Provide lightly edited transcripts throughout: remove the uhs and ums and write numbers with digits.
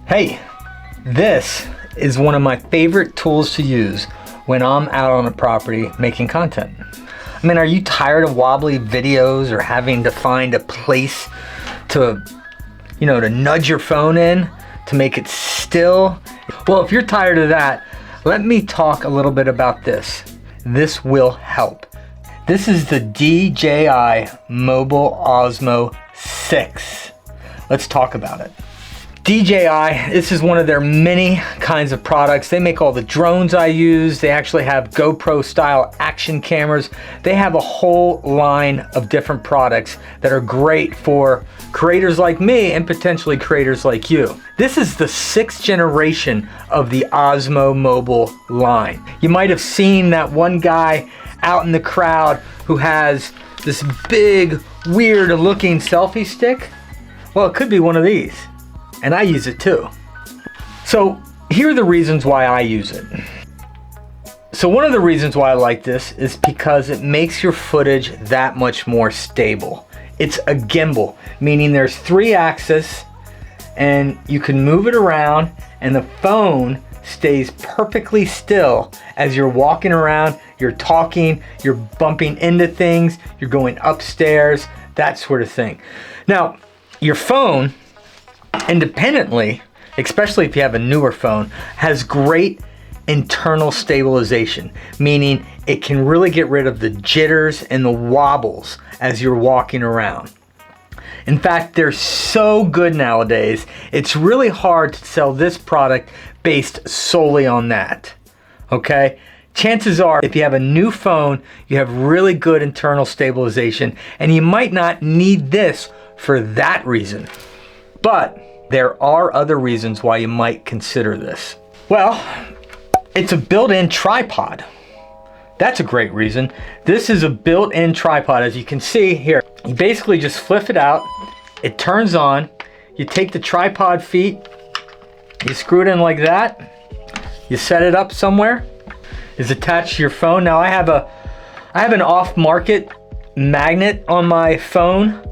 Hey, this is one of my favorite tools to use when I'm out on a property making content. I mean, are you tired of wobbly videos or having to find a place to, to nudge your phone in to make it still? Well, if you're tired of that, let me talk a little bit about this. This will help. This is the DJI Mobile Osmo 6. Let's talk about it. DJI, this is one of their many kinds of products. They make all the drones I use. They actually have GoPro style action cameras. They have a whole line of different products that are great for creators like me and potentially creators like you. This is the 6th generation of the Osmo Mobile line. You might have seen that one guy out in the crowd who has this big, weird looking selfie stick. Well, it could be one of these. And I use it too. So here are the reasons why I use it. So one of the reasons why I like this is because it makes your footage that much more stable. It's a gimbal, meaning there's 3 axes and you can move it around and the phone stays perfectly still as you're walking around, you're talking, you're bumping into things, you're going upstairs, that sort of thing. Now, your phone, independently, especially if you have a newer phone, has great internal stabilization, meaning it can really get rid of the jitters and the wobbles as you're walking around. In fact, they're so good nowadays, it's really hard to sell this product based solely on that, okay? Chances are, if you have a new phone, you have really good internal stabilization, and you might not need this for that reason. But there are other reasons why you might consider this. Well, it's a built-in tripod. That's a great reason. This is a built-in tripod. As you can see here, you basically just flip it out, it turns on, you take the tripod feet, you screw it in like that, you set it up somewhere, it's attached to your phone. Now I have an off-market magnet on my phone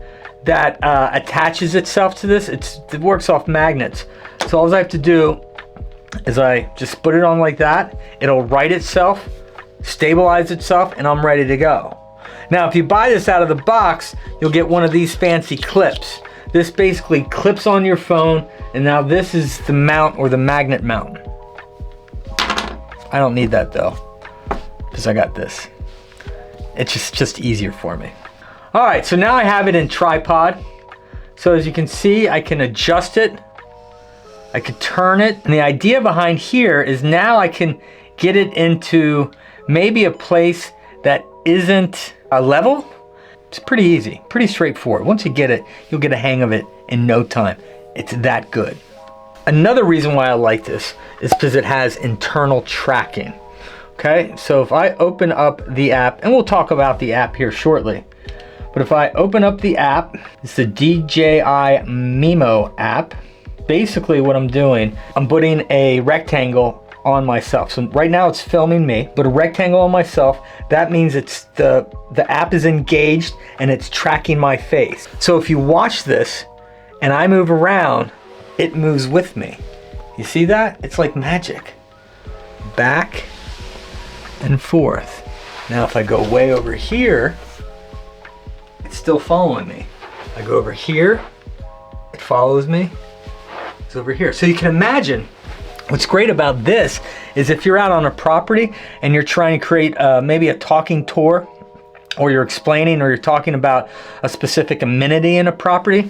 that attaches itself to this. It works off magnets. So all I have to do is I just put it on like that. It'll right itself, stabilize itself, and I'm ready to go. Now, if you buy this out of the box, you'll get one of these fancy clips. This basically clips on your phone, and now this is the mount or the magnet mount. I don't need that though, because I got this. It's just easier for me. All right, so now I have it in tripod. So as you can see, I can adjust it. I could turn it. And the idea behind here is now I can get it into maybe a place that isn't a level. It's pretty easy, pretty straightforward. Once you get it, you'll get a hang of it in no time. It's that good. Another reason why I like this is because it has internal tracking. Okay, so if I open up the app, and we'll talk about the app here shortly, but if I open up the app, it's the DJI Mimo app. Basically what I'm doing, I'm putting a rectangle on myself. So right now it's filming me, but a rectangle on myself, that means it's the app is engaged and it's tracking my face. So if you watch this and I move around, it moves with me. You see that? It's like magic. Back and forth. Now if I go way over here, it's still following me. I go over here, it follows me, it's over here. So you can imagine, what's great about this is if you're out on a property and you're trying to create maybe a talking tour, or you're explaining or you're talking about a specific amenity in a property,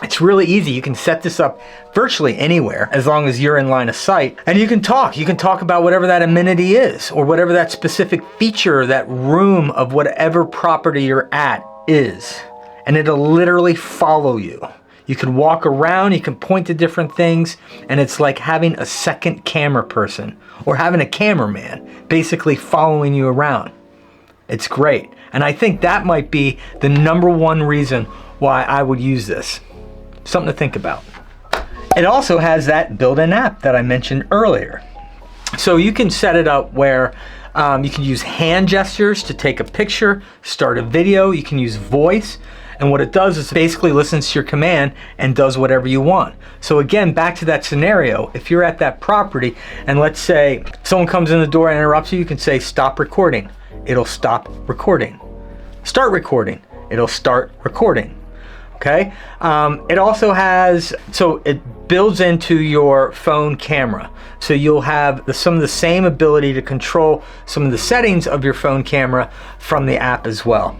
it's really easy. You can set this up virtually anywhere as long as you're in line of sight, and you can talk. You can talk about whatever that amenity is, or whatever that specific feature, that room of whatever property you're at is, and it'll literally follow you. You can walk around, you can point to different things, and it's like having a second camera person or having a cameraman basically following you around. It's great. And I think that might be the #1 reason why I would use this. Something to think about. It also has that built-in app that I mentioned earlier. So you can set it up where you can use hand gestures to take a picture, start a video. You can use voice. And what it does is basically listens to your command and does whatever you want. So again, back to that scenario, if you're at that property and let's say someone comes in the door and interrupts you, you can say stop recording. It'll stop recording. Start recording. It'll start recording. Okay. It also has, so it builds into your phone camera. So you'll have some of the same ability to control some of the settings of your phone camera from the app as well.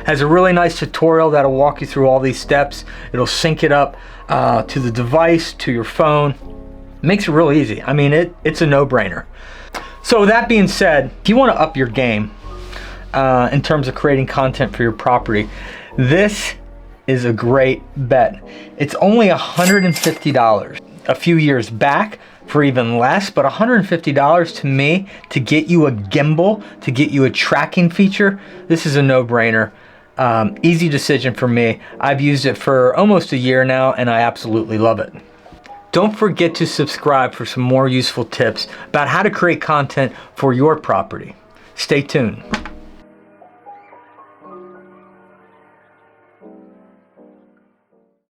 Has a really nice tutorial that'll walk you through all these steps. It'll sync it up to the device, to your phone. Makes it real easy. I mean, it's a no-brainer. So with that being said, if you want to up your game in terms of creating content for your property, this is a great bet. It's only $150. A few years back for even less, but $150 to me to get you a gimbal, to get you a tracking feature, this is a no-brainer. Easy decision for me. I've used it for almost a year now and I absolutely love it. Don't forget to subscribe for some more useful tips about how to create content for your property. Stay tuned.